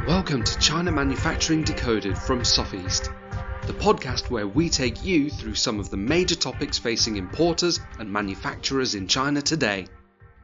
Welcome to China Manufacturing Decoded from Sofeast, the podcast where we take you through some of the major topics facing importers and manufacturers in China today.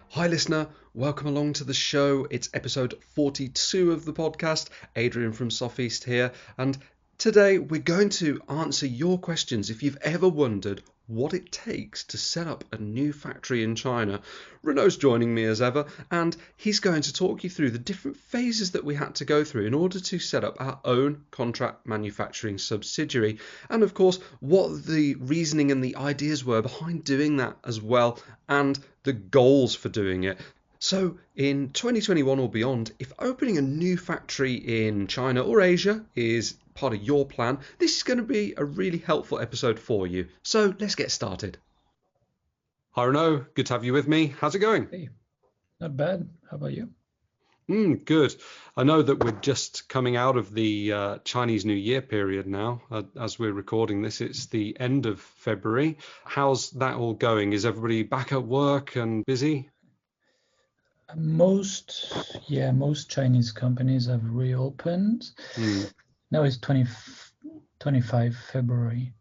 Hi listener, welcome along to the show. It's episode 42 of the podcast. Adhering from Sofeast here, and today we're going to answer your questions if you've ever wondered what it takes to set up a new factory in China. Renault's joining me as ever, and he's going to talk you through the different phases that we had to go through in order to set up our own contract manufacturing subsidiary, and of course what the reasoning and the ideas were behind doing that as well, and the goals for doing it. So in 2021 or beyond, if opening a new factory in China or Asia is part of your plan, this is going to be a really helpful episode for you. So let's get started. Hi Renault, good to have you with me. How's it going? Hey, not bad. How about you? Good. I know that we're just coming out of the Chinese New Year period now. As we're recording this, it's the end of February. How's that all going? Is everybody back at work and busy? Most Chinese companies have reopened. Now it's 25 February.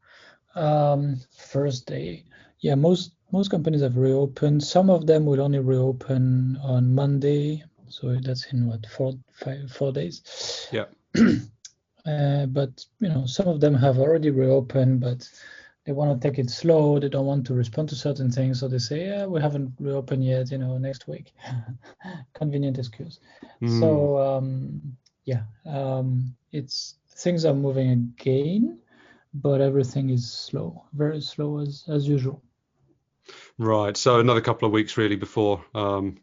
First day. Yeah, most companies have reopened. Some of them will only reopen on Monday. So that's in what, 4 days? Yeah. But some of them have already reopened, but they want to take it slow. They don't want to respond to certain things. So they say, yeah, we haven't reopened yet, next week. Convenient excuse. So, it's things are moving again, but everything is slow, very slow as usual. Right. So another couple of weeks really before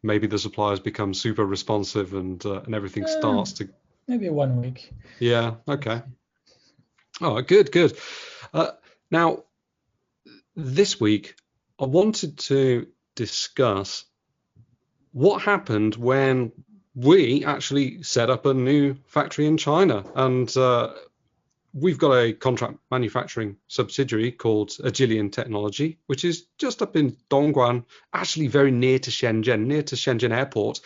maybe the suppliers become super responsive and everything starts to. Maybe 1 week. Yeah. Okay. Oh, good. Now, this week, I wanted to discuss what happened when we actually set up a new factory in China. And we've got a contract manufacturing subsidiary called Agilian Technology, which is just up in Dongguan, actually very near to Shenzhen Airport.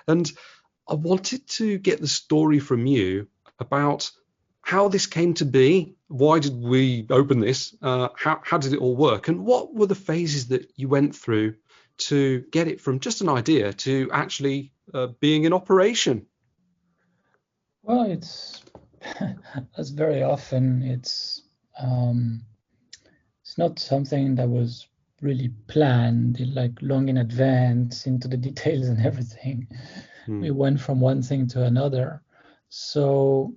And I wanted to get the story from you about how this came to be. Why did we open this? How did it all work? And what were the phases that you went through to get it from just an idea to actually being in operation? Well, it's as very often it's not something that was really planned like long in advance into the details and everything. We went from one thing to another. So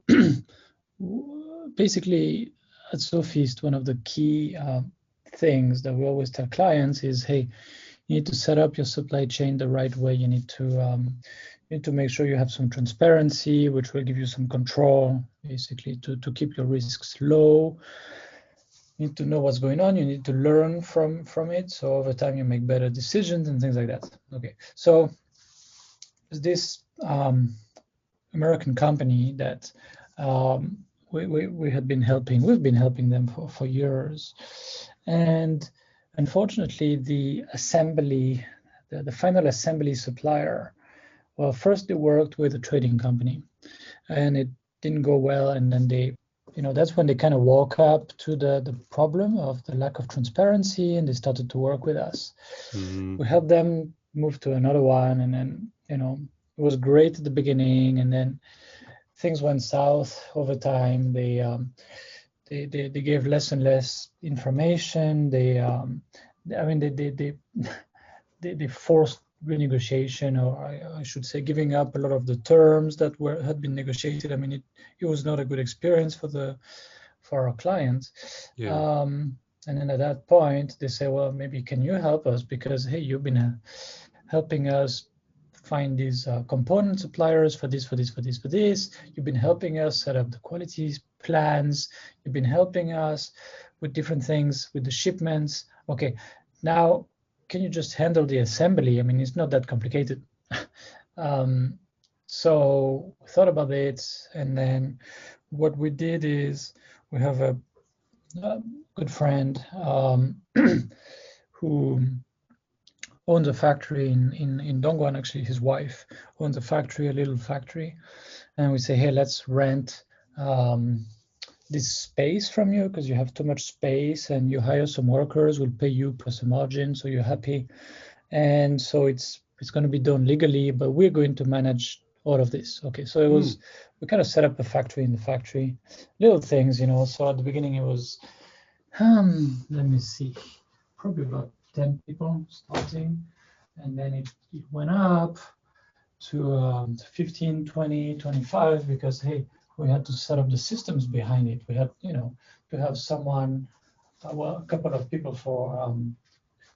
basically at Sofeast, one of the key things that we always tell clients is, hey, you need to set up your supply chain the right way. You need to make sure you have some transparency, which will give you some control, basically to keep your risks low. You need to know what's going on. You need to learn from it. So over time, you make better decisions and things like that. Okay, so this American company that we've been helping them for years, and unfortunately the final assembly supplier, well, first they worked with a trading company and it didn't go well, and then they that's when they kind of woke up to the problem of the lack of transparency, and they started to work with us. We helped them move to another one, and then it was great at the beginning, and then things went south over time. They gave less and less information. They forced renegotiation, or I should say giving up a lot of the terms that had been negotiated. I mean, it was not a good experience for our clients. Yeah. And then at that point they say, well, maybe can you help us, because hey, you've been helping us find these component suppliers for this. You've been helping us set up the quality plans. You've been helping us with different things, with the shipments. Okay, now can you just handle the assembly? I mean, it's not that complicated. So we thought about it, and then what we did is we have a good friend who owns a factory in Dongguan. Actually, his wife owns a factory, a little factory, and we say, hey, let's rent this space from you because you have too much space, and you hire some workers, we'll pay you plus a margin, so you're happy. And so it's going to be done legally, but we're going to manage all of this. Okay, so it was we kind of set up a factory in the factory, little things, So at the beginning it was, let me see, probably about 10 people starting, and then it went up to 15, 20, 25 because hey, we had to set up the systems behind it. We had, to have someone, a couple of people for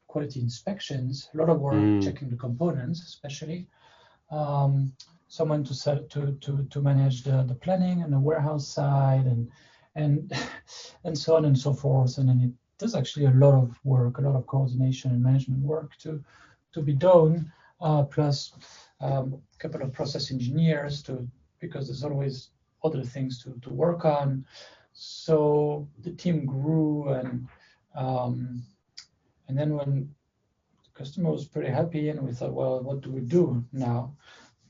quality inspections, a lot of work checking the components, especially. Someone to manage the planning and the warehouse side and so on and so forth. And then it does actually a lot of work, a lot of coordination and management work to be done, plus a couple of process engineers because there's always other things to work on. So the team grew, and then when the customer was pretty happy, and we thought, well, what do we do now?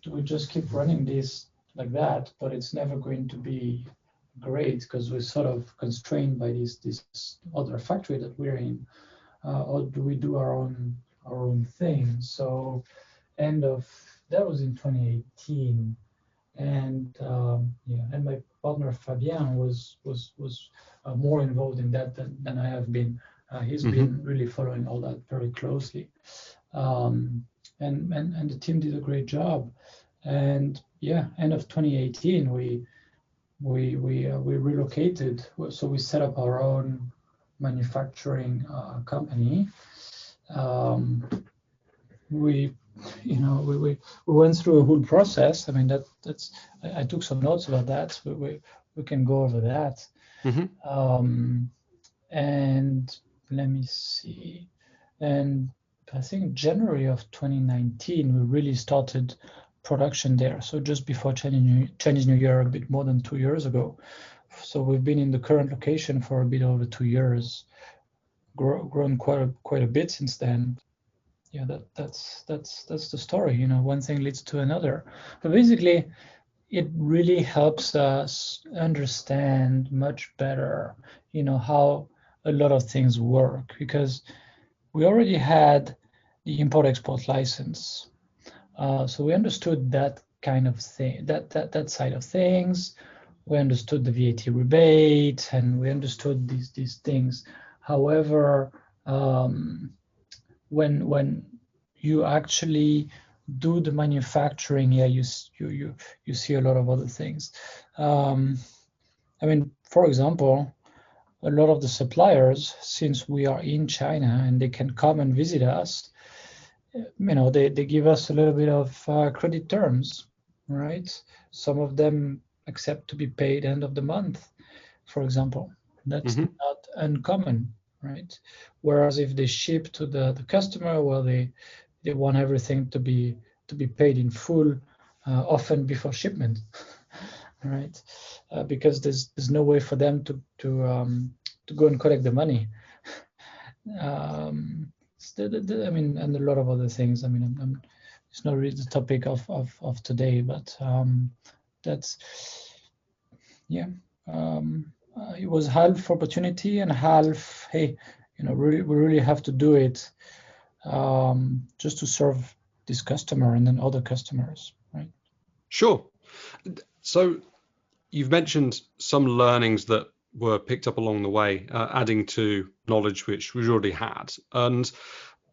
Do we just keep running this like that? But it's never going to be great because we're sort of constrained by this other factory that we're in, or do we do our own thing? So that was in 2018, and and my partner Fabien was more involved in that than I have been. He's been really following all that very closely, and the team did a great job. And end of 2018, we relocated. So we set up our own manufacturing company. We went through a whole process. I mean, that's I took some notes about that. We can go over that. And let me see. And I think January of 2019, we really started production there. So just before Chinese New Year, a bit more than 2 years ago. So we've been in the current location for a bit over 2 years, grown quite a bit since then. Yeah, that's the story. One thing leads to another. But basically, it really helps us understand much better, how a lot of things work, because we already had the import-export license. So we understood that kind of thing, that side of things. We understood the VAT rebate, and we understood these things. However, when you actually do the manufacturing, you see a lot of other things. I mean, for example, a lot of the suppliers, since we are in China and they can come and visit us, they give us a little bit of credit terms, right? Some of them accept to be paid end of the month, for example. That's not uncommon, right? Whereas if they ship to the customer, well, they want everything to be paid in full, often before shipment, right? Because there's no way for them to go and collect the money. I mean, and a lot of other things. I mean, it's not really the topic of today, but that's it was half opportunity and half, hey, we really have to do it just to serve this customer and then other customers, right? Sure. So you've mentioned some learnings that were picked up along the way, adding to knowledge which we already had. And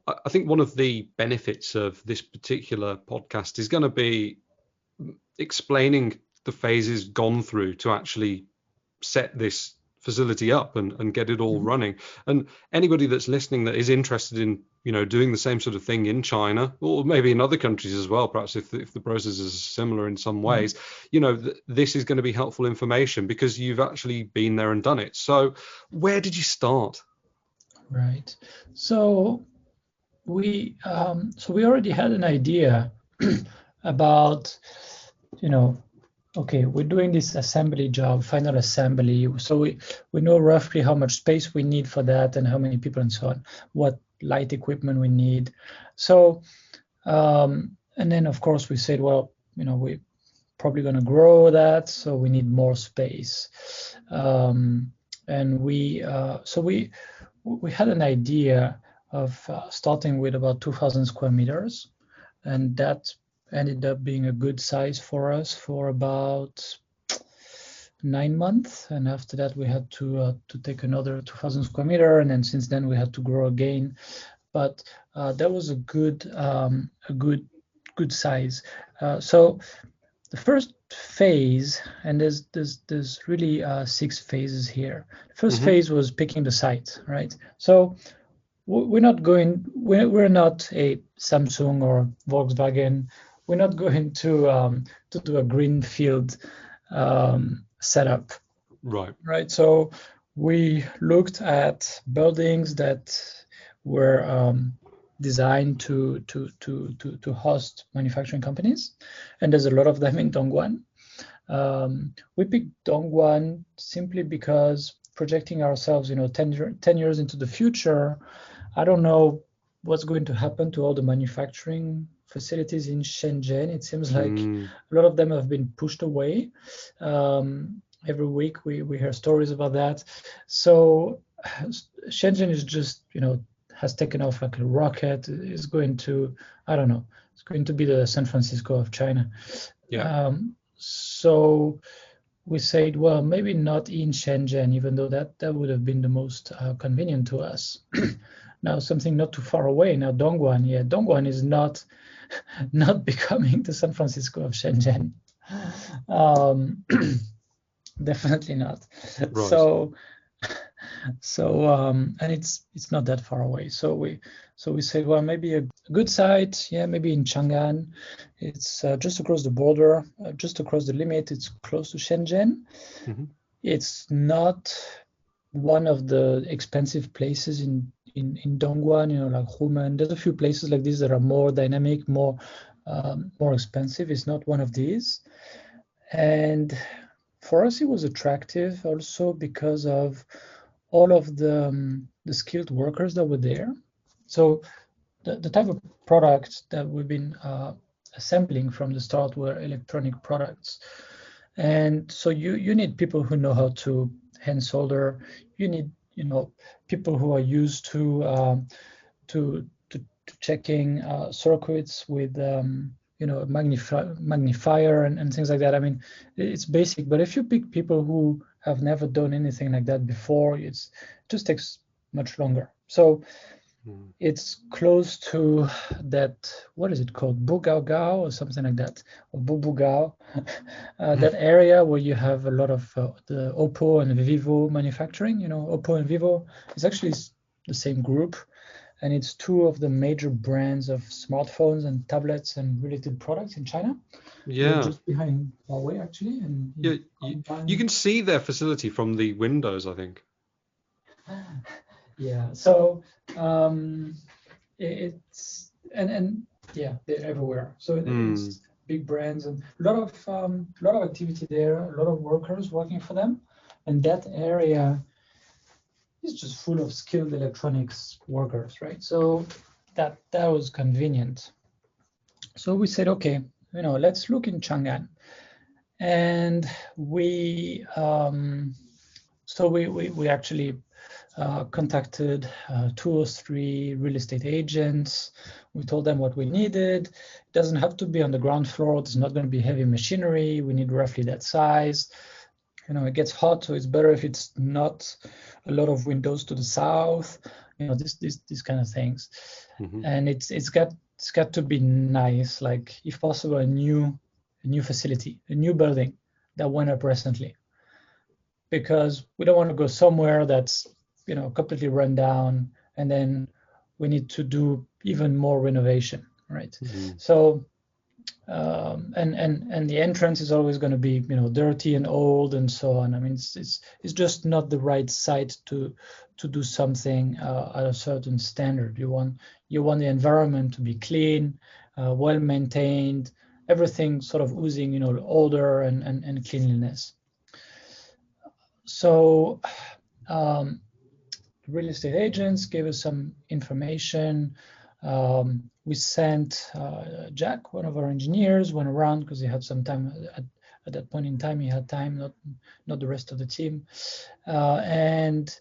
I think one of the benefits of this particular podcast is going to be explaining the phases gone through to actually set this facility up and get it all running. And anybody that's listening that is interested in doing the same sort of thing in China, or maybe in other countries as well, perhaps if the process is similar in some ways, this is going to be helpful information because you've actually been there and done it. So where did you start? Right. So we already had an idea about, okay, we're doing this assembly job, final assembly. So we know roughly how much space we need for that and how many people and so on. What light equipment we need. So, and then of course we said, well, we probably going to grow that, so we need more space. And we had an idea of starting with about 2,000 square meters, and that ended up being a good size for us for about 9 months. And after that, we had to take another 2,000 square meter, and then since then we had to grow again. But that was a good size. So the first phase, and there's really 6 phases here. The first phase was picking the site, right? So we're not a Samsung or Volkswagen. We're not going to do a greenfield setup. Right. So we looked at buildings that were designed to host manufacturing companies, and there's a lot of them in Dongguan. We picked Dongguan simply because projecting ourselves, 10 years into the future, I don't know what's going to happen to all the manufacturing facilities in Shenzhen. It seems like a lot of them have been pushed away. Every week we hear stories about that. So Shenzhen is just, has taken off like a rocket. Is going to, I don't know, it's going to be the San Francisco of China. Yeah. So we said, well, maybe not in Shenzhen, even though that would have been the most convenient to us. Now something not too far away. Now Dongguan is not becoming the San Francisco of Shenzhen. Definitely not. Right. So and it's not that far away. So we said, well, maybe a good site, maybe in Chang'an. It's just across the border, just across the limit. It's close to Shenzhen. It's not one of the expensive places in Dongguan, like Humen. There's a few places like this that are more dynamic, more expensive. It's not one of these. And for us, it was attractive also because of all of the skilled workers that were there. So the type of products that we've been assembling from the start were electronic products. And so you need people who know how to hand solder. You need, people who are used to checking circuits with magnifier and things like that. I mean, it's basic, but if you pick people who have never done anything like that before, it just takes much longer. So it's close to that, what is it called, Bugao or something like that, or Bubugao, that area where you have a lot of the Oppo and Vivo manufacturing. Oppo and Vivo is actually the same group, and it's 2 of the major brands of smartphones and tablets and related products in China. Yeah. They're just behind Huawei, actually. And you can see their facility from the windows, I think. Yeah. So it's they're everywhere. So it's big brands and a lot of activity there, a lot of workers working for them, and that area is just full of skilled electronics workers, right? So that was convenient. So we said, okay, let's look in Chang'an, and we actually contacted 2 or 3 real estate agents. We told them what we needed. It doesn't have to be on the ground floor. It's not going to be heavy machinery. We need roughly that size. It gets hot, so it's better if it's not a lot of windows to the south. These kind of things. And it's got to be nice, like if possible a new facility, a new building that went up recently, because we don't want to go somewhere that's completely run down and then we need to do even more renovation, right? So and the entrance is always going to be dirty and old and so on. I mean, it's just not the right site to do something at a certain standard. You want the environment to be clean, well maintained, everything sort of oozing odor and cleanliness. So real estate agents gave us some information. We sent Jack, one of our engineers, went around because he had some time at that point in time. He had time, not the rest of the team, and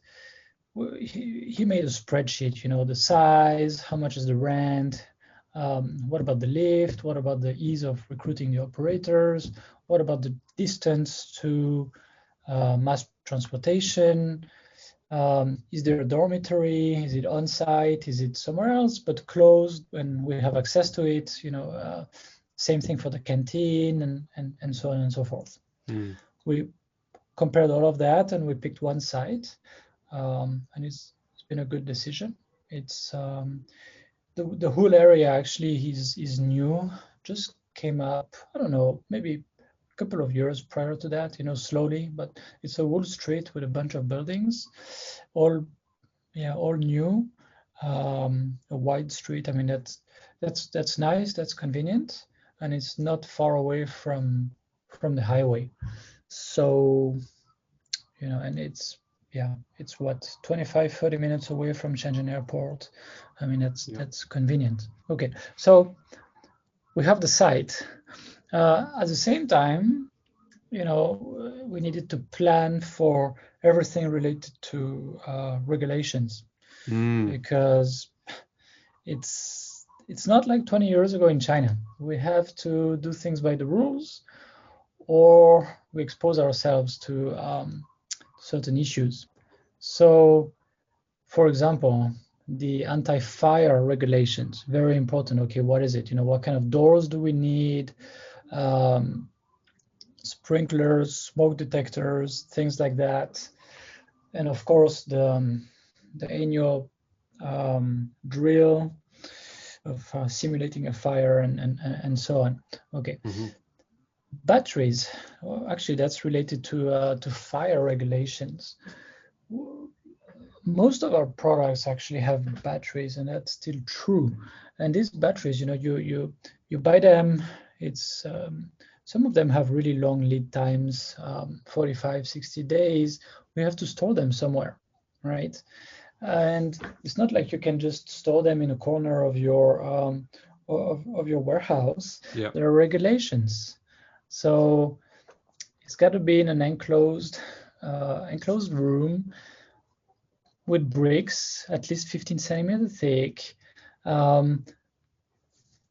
he made a spreadsheet. The size, how much is the rent, what about the lift, what about the ease of recruiting the operators, what about the distance to mass transportation. Is there a dormitory? Is it on site? Is it somewhere else but closed when we have access to it? Same thing for the canteen and so on and so forth. We compared all of that and we picked one site, and it's been a good decision. It's the whole area actually is new, just came up, I don't know, maybe a couple of years prior to that, slowly, but it's a whole street with a bunch of buildings, all new, a wide street. I mean, that's nice, that's convenient, and it's not far away from the highway. So, and it's what, 25-30 minutes away from Shenzhen Airport. I mean, that's convenient. Okay, so we have the site. At the same time, we needed to plan for everything related to regulations, because it's not like 20 years ago in China. We have to do things by the rules, or we expose ourselves to certain issues. So, for example, the anti-fire regulations, very important. Okay, what is it? What kind of doors do we need? Sprinklers, smoke detectors, things like that. And of course, the annual drill of simulating a fire and so on. Okay. Batteries, actually, that's related to fire regulations. Most of our products actually have batteries, and that's still true. And these batteries, you buy them. It's some of them have really long lead times, 45, 60 days. We have to store them somewhere, right? And it's not like you can just store them in a corner of your warehouse. Yeah. There are regulations. So it's got to be in an enclosed room with bricks, at least 15 centimeters thick.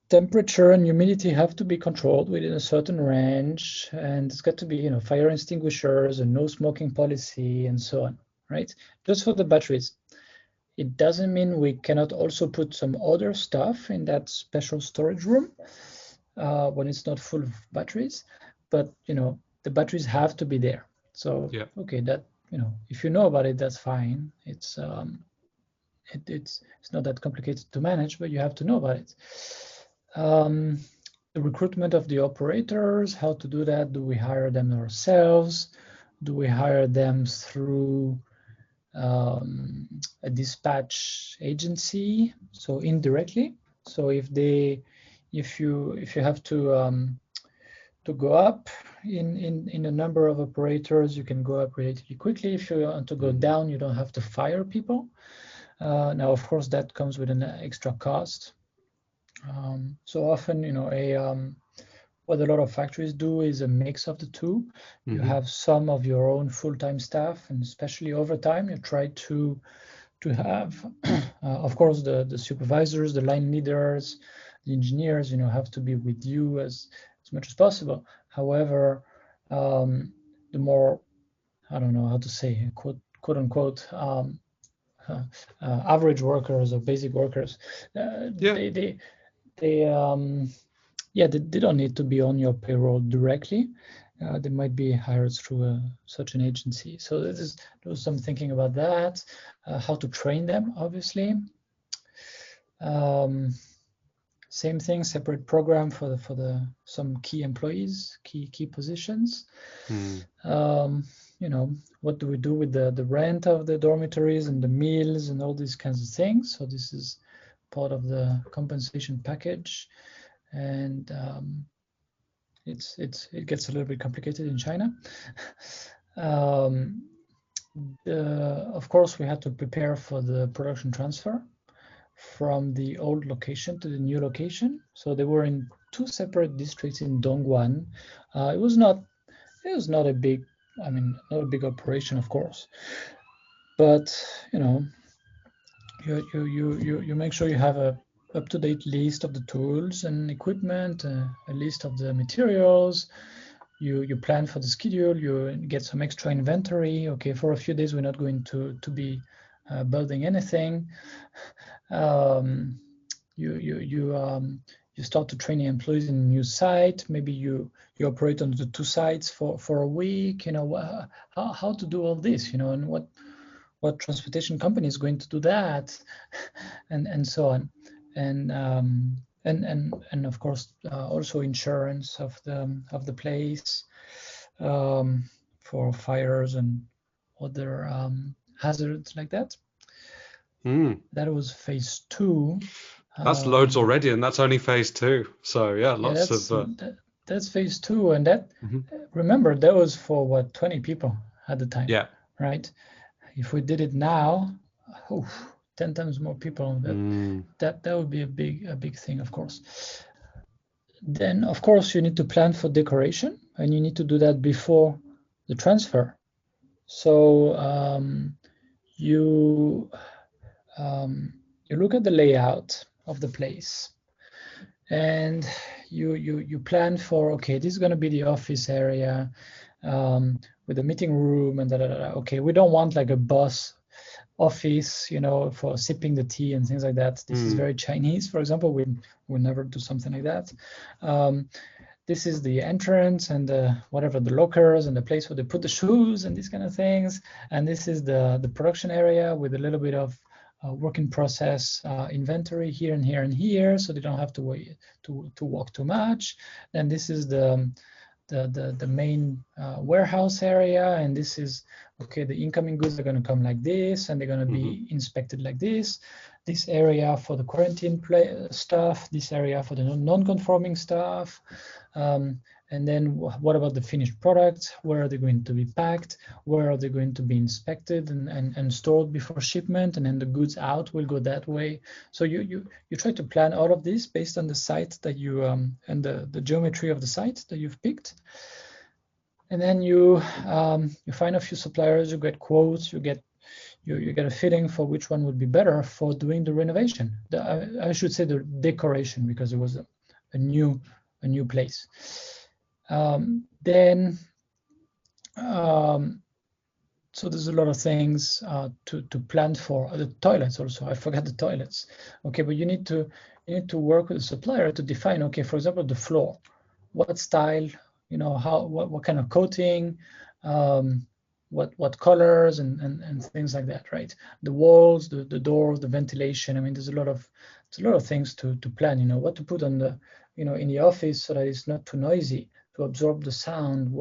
Temperature and humidity have to be controlled within a certain range, and it's got to be, fire extinguishers and no smoking policy and so on, right? Just for the batteries. It doesn't mean we cannot also put some other stuff in that special storage room when it's not full of batteries, but the batteries have to be there. So yeah. Okay, that if you know about it, that's fine. It's not that complicated to manage, but you have to know about it. The recruitment of the operators, how to do that? Do we hire them ourselves? Do we hire them through a dispatch agency, so indirectly? So if you have to go up in a number of operators, you can go up relatively quickly. If you want to go down, you don't have to fire people. Now, of course, that comes with an extra cost. So often, what a lot of factories do is a mix of the two. You have some of your own full-time staff, and especially over time, you try to have, of course, the supervisors, the line leaders, the engineers, have to be with you as much as possible. However, the more, I don't know how to say, quote unquote, average workers or basic workers, they don't need to be on your payroll directly. They might be hired through such an agency. So there was some thinking about that, how to train them, obviously. Same thing, separate program for some key employees, key positions. What do we do with the rent of the dormitories and the meals and all these kinds of things? So this is part of the compensation package, and it gets a little bit complicated in China. Of course, we had to prepare for the production transfer from the old location to the new location. So they were in two separate districts in Dongguan. It was not a big, not a big operation, of course, but you make sure you have a up-to-date list of the tools and equipment, a list of the materials. You plan for the schedule, you get some extra inventory. Okay, for a few days we're not going to be building anything. You start to train your employees in a new site. Maybe you operate on the two sites for a week. How to do all this, and what transportation company is going to do that, and so on, and of course also insurance of the place, for fires and other hazards like that. That was phase 2. That's loads already, and that's only phase 2. So yeah, that's phase 2, and that remember that was for 20 people at the time. Yeah. Right. If we did it now, 10 times more people. That would be a big thing, of course. Then, of course, you need to plan for decoration, and you need to do that before the transfer. So you look at the layout of the place, and you plan for, okay, this is going to be the office area with the meeting room and Okay, we don't want like a boss office, for sipping the tea and things like that. This is very Chinese, for example. We'll never do something like that. This is the entrance and the lockers and the place where they put the shoes and these kind of things. And this is the production area with a little bit of work in process inventory here and here and here, so they don't have to wait to walk too much. Then this is the main warehouse area, and this is, okay, the incoming goods are going to come like this, and they're going to be inspected like this. This area for the quarantine stuff, this area for the non-conforming stuff, and then what about the finished products? Where are they going to be packed? Where are they going to be inspected and stored before shipment? And then the goods out will go that way. So you try to plan all of this based on the site that you and the geometry of the site that you've picked. And then you find a few suppliers, you get quotes, you get a feeling for which one would be better for doing the renovation. I should say the decoration, because it was a new place. So there's a lot of things to plan for. The toilets also, I forgot the toilets. Okay, but you need to work with the supplier to define, okay, for example, the floor, what style, what kind of coating, what colors and things like that, right? The walls, the doors, the ventilation. There's a lot of things to plan. What to put on the in the office so that it's not too noisy, to absorb the sound.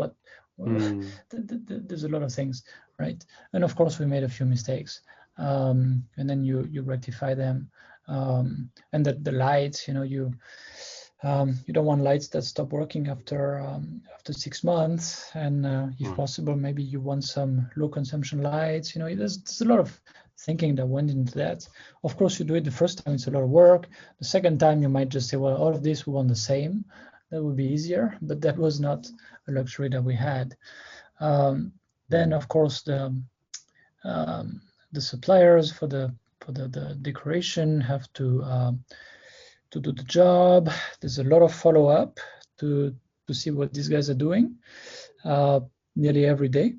There's a lot of things, right? And of course we made a few mistakes, and then you rectify them. And the lights, you don't want lights that stop working after 6 months, and if possible, maybe you want some low consumption lights. There's a lot of thinking that went into that. Of course, you do it the first time, it's a lot of work. The second time, you might just say, well, all of this we want the same. That would be easier, but that was not a luxury that we had. Then, of course, the suppliers for the decoration have to do the job. There's a lot of follow-up to see what these guys are doing nearly every day.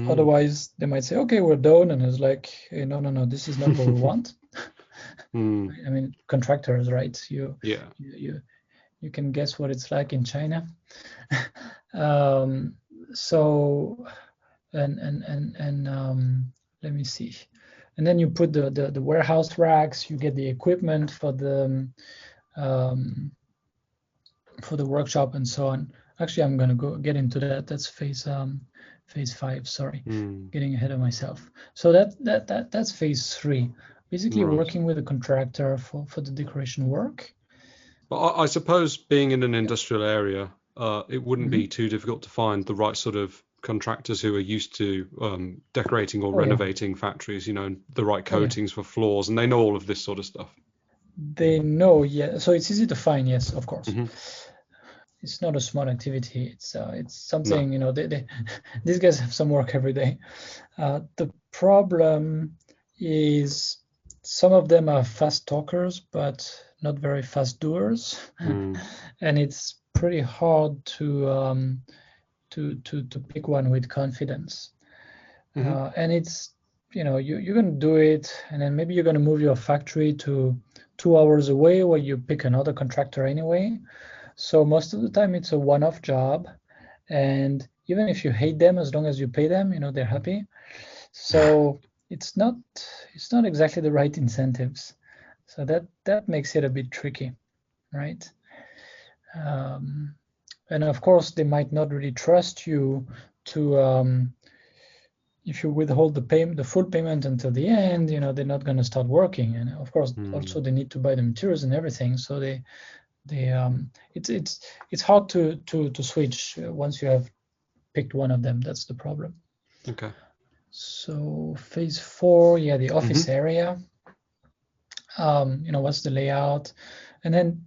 Otherwise, they might say, okay, we're done. And it's like, hey, no, this is not what we want. Contractors, right? You can guess what it's like in China. So, let me see. And then you put the warehouse racks, you get the equipment for the workshop and so on. Actually, I'm going to get into that. That's phase 5. Sorry, getting ahead of myself. So that's phase 3. Basically, working with a contractor for the decoration work. But I suppose being in an industrial area, it wouldn't be too difficult to find the right sort of contractors who are used to decorating or Oh yeah, renovating factories, and the right oh yeah. coatings for floors, and they know all of this sort of stuff. They know, yeah. So it's easy to find, yes, of course. Hmm. It's not a small activity. It's No. something, they these guys have some work every day. The problem is some of them are fast talkers, but not very fast doers, Mm. and it's pretty hard to pick one with confidence. Hmm. And it's you're going to do it, and then maybe you're going to move your factory to 2 hours away where you pick another contractor anyway. So most of the time it's a one-off job, and even if you hate them, as long as you pay them, they're happy. So it's not exactly the right incentives. So that makes it a bit tricky, right? Um, and of course, they might not really trust you to if you withhold the full payment until the end, they're not going to start working. And of course, Mm. also they need to buy the materials and everything. So it's hard to switch once you have picked one of them. That's the problem. Okay. So phase 4, yeah, the office Hmm. area. What's the layout, and then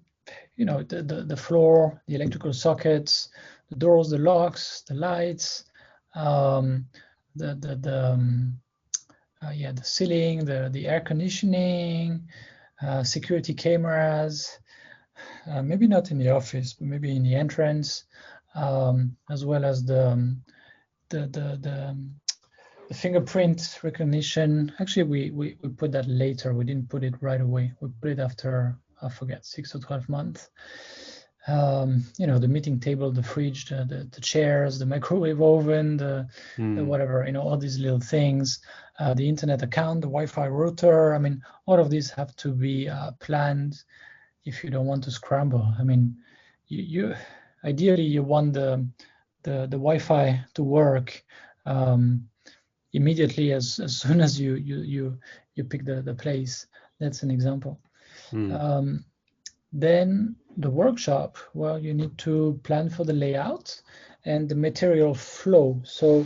the floor, the electrical sockets, the doors, the locks, the lights, um, the ceiling, the air conditioning, security cameras, maybe not in the office, but maybe in the entrance, as well as the the the, the fingerprint recognition. Actually, we put that later. We didn't put it right away. We put it after, I forget, 6 or 12 months. The meeting table, the fridge, the chairs, the microwave oven, the Mm. whatever, all these little things, the internet account, the Wi-Fi router. I mean, all of these have to be planned if you don't want to scramble. I mean, you ideally you want the Wi-Fi to work immediately as soon as you pick the place. That's an example. Mm. Then the workshop, well, you need to plan for the layout and the material flow. So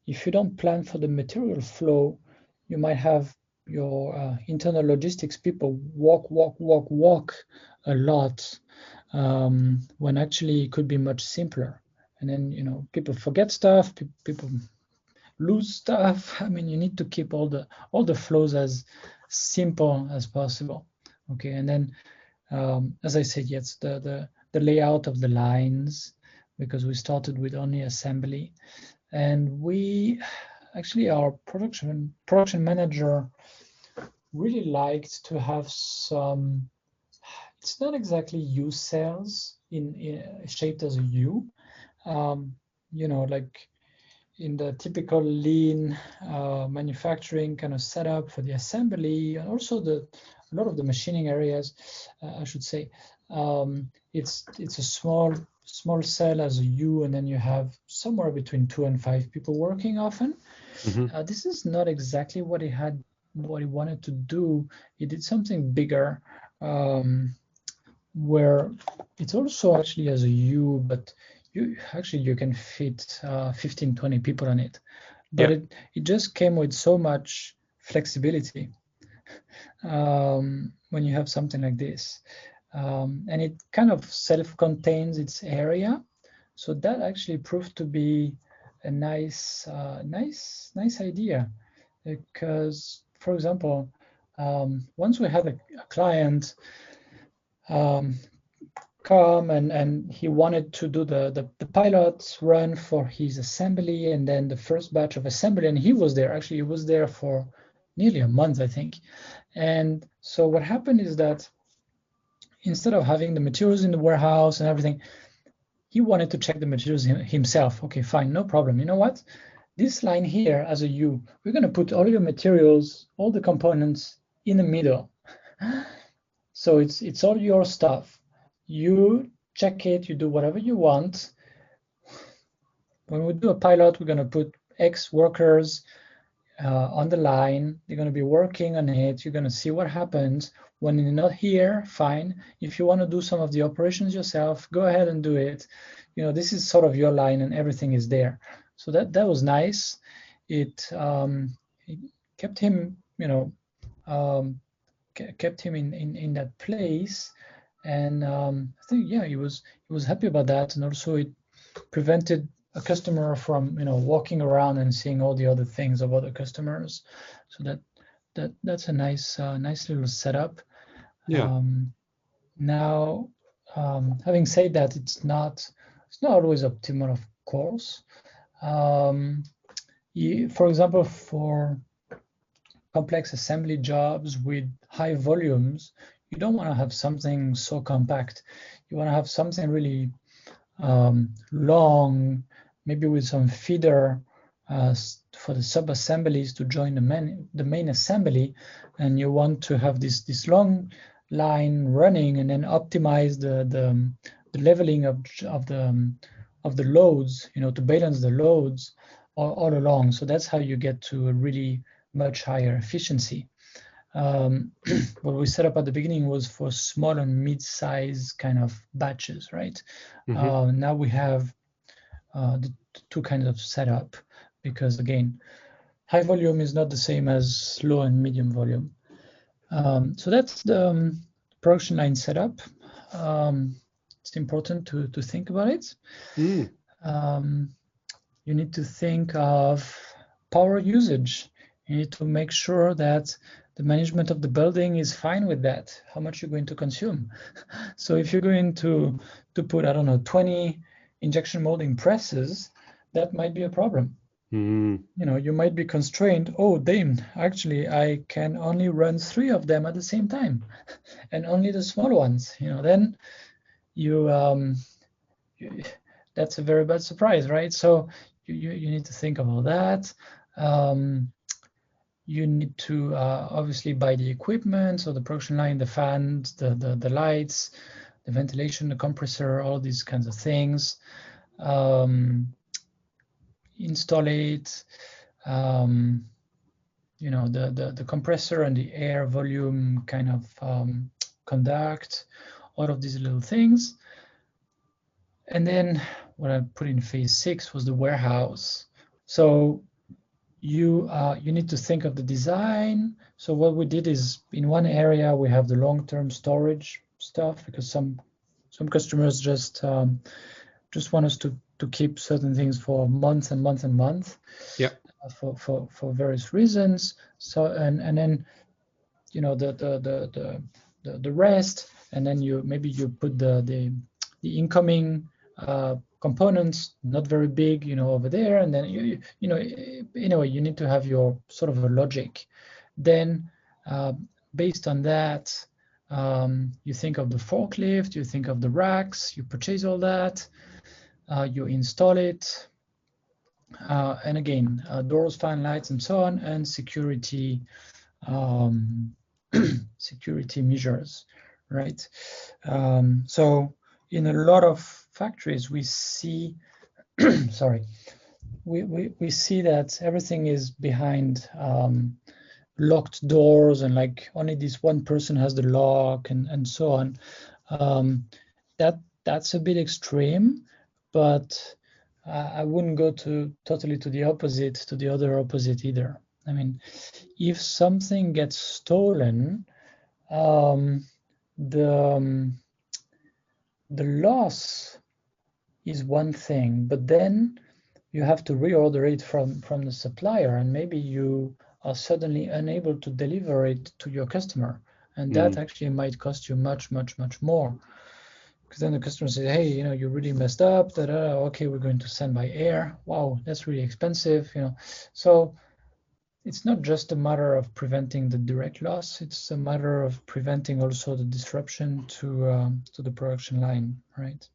if you don't plan for the material flow, you might have your internal logistics people walk a lot, when actually it could be much simpler. And then people forget stuff, people lose stuff. I mean, you need to keep all the flows as simple as possible. Okay, and then as I said, yes, the layout of the lines, because we started with only assembly, and we actually our production manager really liked to have some. It's not exactly U cells in shaped as a U, like in the typical lean manufacturing kind of setup for the assembly, and also a lot of the machining areas, I should say. It's a small cell as a U, and then you have somewhere between 2 and 5 people working often. Hmm. This is not exactly what he wanted to do. He did something bigger, where it's also actually as a U, but you can fit 15, 20 people on it. But Yeah. it just came with so much flexibility when you have something like this. And it kind of self-contains its area. So that actually proved to be a nice idea, because, for example, once we had a client um, come, and he wanted to do the pilot run for his assembly, and then the first batch of assembly, and he was there. Actually, he was there for nearly a month, I think. And so what happened is that instead of having the materials in the warehouse and everything, he wanted to check the materials himself. Okay, fine, no problem. You know what? This line here as a U, we're going to put all your materials, all the components in the middle. So it's all your stuff. You check it, you do whatever you want. When we do a pilot, we're going to put X workers on the line. They're going to be working on it. You're going to see what happens. When you're not here, fine. If you want to do some of the operations yourself, go ahead and do it. This is sort of your line, and everything is there. So that was nice. It kept him, kept him in that place, and I think he was happy about that, and also it prevented a customer from walking around and seeing all the other things of other customers. So that's a nice little setup. Yeah. Now, having said that, it's not always optimal, of course. For example, for complex assembly jobs with high volumes, you don't want to have something so compact. You want to have something really long, maybe with some feeder for the sub-assemblies to join the main assembly, and you want to have this long line running and then optimize the leveling of the loads, to balance the loads all along. So that's how you get to a really much higher efficiency. What we set up at the beginning was for small and mid-size kind of batches, right? Now we have the two kinds of setup, because again, high volume is not the same as low and medium volume. So that's the production line setup. It's important to think about it. You need to think of power usage. You need to make sure that the management of the building is fine with that, how much you're going to consume. So if you're going to put, I don't know, 20 injection molding presses, that might be a problem. You might be constrained. Oh, damn, actually, I can only run 3 of them at the same time, and only the small ones. Then that's a very bad surprise, right? So you need to think about that. You need to obviously buy the equipment, so the production line, the fans, the lights, the ventilation, the compressor, all these kinds of things. Install it, the compressor and the air volume kind of conduct, all of these little things. And then what I put in phase 6 was the warehouse. So you need to think of the design. So what we did is, in one area we have the long-term storage stuff, because some customers just want us to keep certain things for months and months and months. Yeah. For various reasons. So and then the rest, and then you put the incoming components, not very big, over there, and then anyway, you need to have your sort of a logic. Then based on that, you think of the forklift, you think of the racks, you purchase all that, you install it, and again, doors, fan, lights, and so on, and security security measures, right? So in a lot of factories, we see we see that everything is behind locked doors, and like only this one person has the lock, and so on. That's a bit extreme, but I wouldn't go totally to the other opposite either. I mean, if something gets stolen, the loss is one thing, but then you have to reorder it from the supplier, and maybe you are suddenly unable to deliver it to your customer, and that actually might cost you much, much, much more. Because then the customer says, hey, you really messed up, okay, we're going to send by air. Wow, that's really expensive, So it's not just a matter of preventing the direct loss, it's a matter of preventing also the disruption to the production line, right?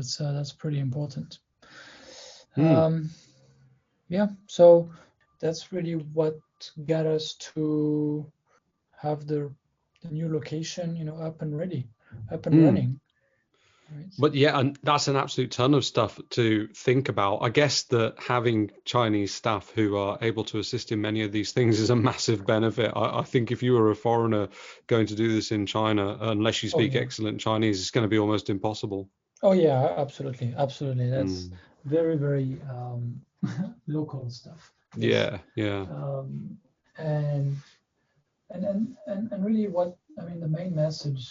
So that's pretty important. Yeah, so that's really what got us to have the new location, up and ready. Up and running. Right. But yeah, and that's an absolute ton of stuff to think about. I guess that having Chinese staff who are able to assist in many of these things is a massive benefit. I think if you were a foreigner going to do this in China, unless you speak excellent Chinese, it's going to be almost impossible. Oh yeah, absolutely. That's very, very local stuff. Yeah, yeah. And really, what I mean, the main message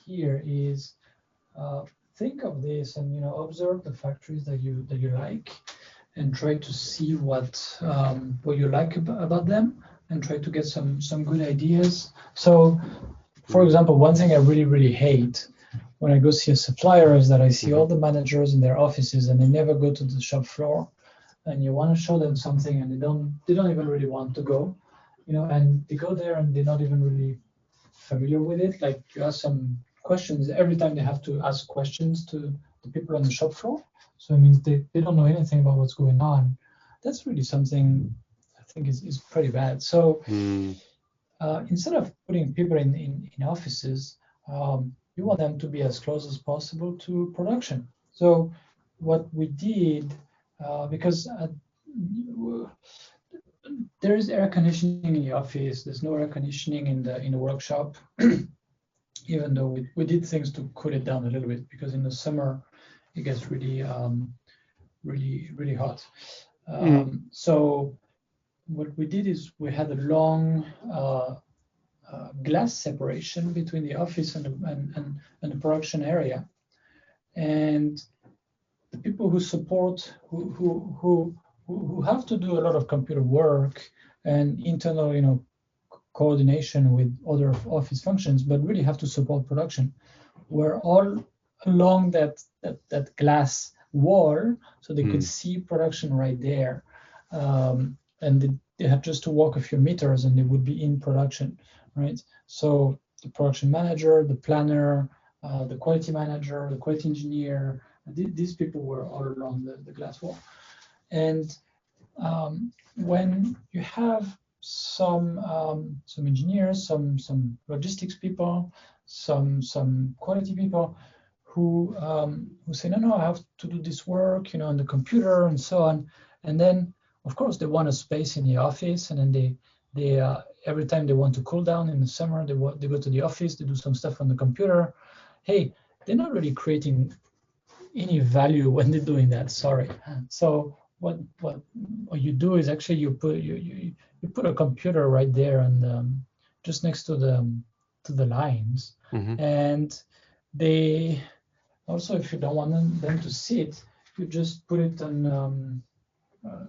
here is think of this, and observe the factories that you like, and try to see what you like about them, and try to get some good ideas. So, for example, one thing I really hate when I go see a supplier is that I see all the managers in their offices and they never go to the shop floor, and you want to show them something and they don't even really want to go, and they go there and they're not even really familiar with it. Like, you ask some questions every time, they have to ask questions to the people on the shop floor. So it means they don't know anything about what's going on. That's really something I think is pretty bad. So instead of putting people in offices, you want them to be as close as possible to production. So what we did, because there is air conditioning in the office, there's no air conditioning in the workshop, even though we did things to cool it down a little bit, because in the summer it gets really hot. So what we did is we had a long glass separation between the office and the production area, and the people who support who have to do a lot of computer work and internal coordination with other office functions, but really have to support production, were all along that glass wall, so they could see production right there, and they had just to walk a few meters and they would be in production, right? So the production manager, the planner, the quality manager, the quality engineer, these people were all along the glass wall. And when you have some engineers, some logistics people, some quality people who say, no, I have to do this work, on the computer and so on, and then of course they want a space in the office, and then they every time they want to cool down in the summer, they go to the office, they do some stuff on the computer. Hey, they're not really creating any value when they're doing that. Sorry. So what you do is actually you put a computer right there and just next to the lines, and they also, if you don't want them to sit, you just put it on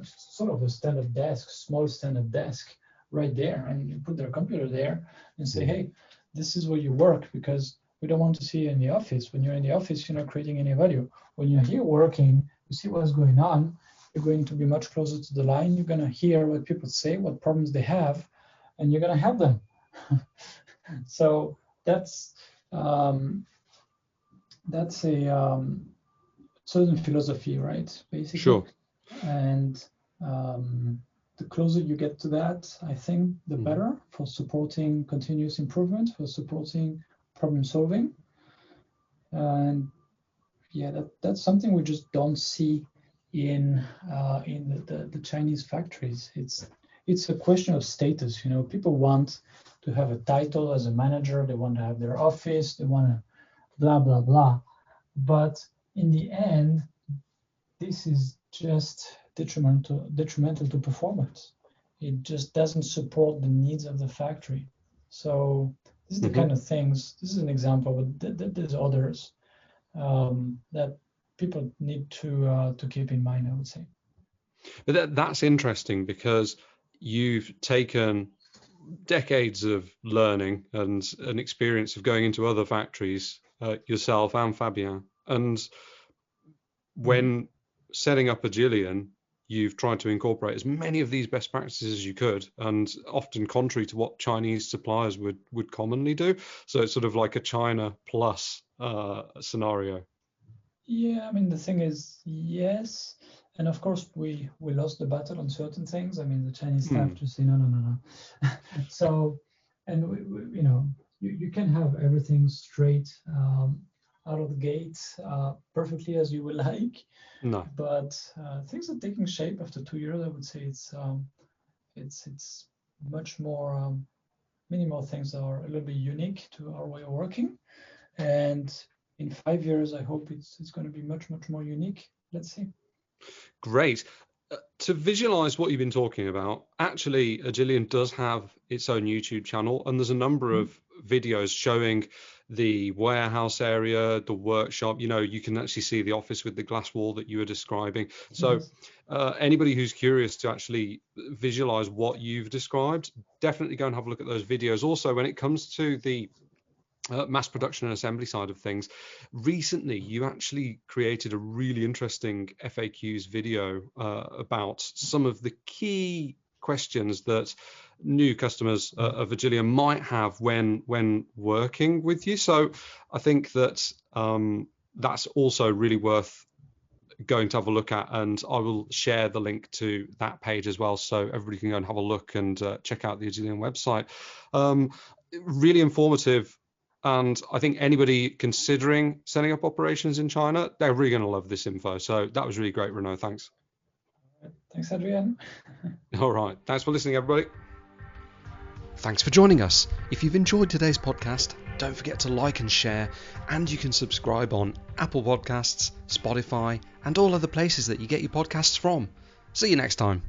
sort of a standard desk, small standard desk right there, and you put their computer there and say, hey, this is where you work, because we don't want to see you in the office. When you're in the office, you're not creating any value. When you're here working, you see what's going on. You're going to be much closer to the line. You're going to hear what people say, what problems they have, and you're going to help them. So that's a certain philosophy, right? Basically. Sure. And the closer you get to that, I think the better for supporting continuous improvement, for supporting problem solving. And yeah, that's something we just don't see in the Chinese factories. It's a question of status. People want to have a title as a manager. They want to have their office. They want to blah blah blah. But in the end, this is just detrimental to performance. It just doesn't support the needs of the factory. So this is the kind of things. This is an example, but there's others that people need to keep in mind, I would say. But that's interesting, because you've taken decades of learning and an experience of going into other factories, yourself and Fabien, and when setting up Agilian, you've tried to incorporate as many of these best practices as you could, and often contrary to what Chinese suppliers would commonly do. So it's sort of like a China plus scenario. Yeah, I mean, the thing is, yes. And of course, we lost the battle on certain things. I mean, the Chinese have to say, no. So, and you can have everything straight out of the gate perfectly as you would like. No. But things are taking shape after 2 years. I would say it's much more. Many more things are a little bit unique to our way of working, and in 5 years, I hope it's going to be much more unique. Let's see. Great. To visualize what you've been talking about, actually, Agilian does have its own YouTube channel, and there's a number of videos showing the warehouse area, the workshop. You can actually see the office with the glass wall that you were describing. So anybody who's curious to actually visualize what you've described, definitely go and have a look at those videos. Also, when it comes to the mass production and assembly side of things, recently you actually created a really interesting FAQs video about some of the key questions that new customers of Agilian might have when working with you. So I think that that's also really worth going to have a look at, and I will share the link to that page as well, so everybody can go and have a look and check out the Agilian website. Really informative. And I think anybody considering setting up operations in China, they're really going to love this info. So that was really great, Renaud. Thanks. Thanks, Adrian. All right. Thanks for listening, everybody. Thanks for joining us. If you've enjoyed today's podcast, don't forget to like and share, and you can subscribe on Apple Podcasts, Spotify, and all other places that you get your podcasts from. See you next time.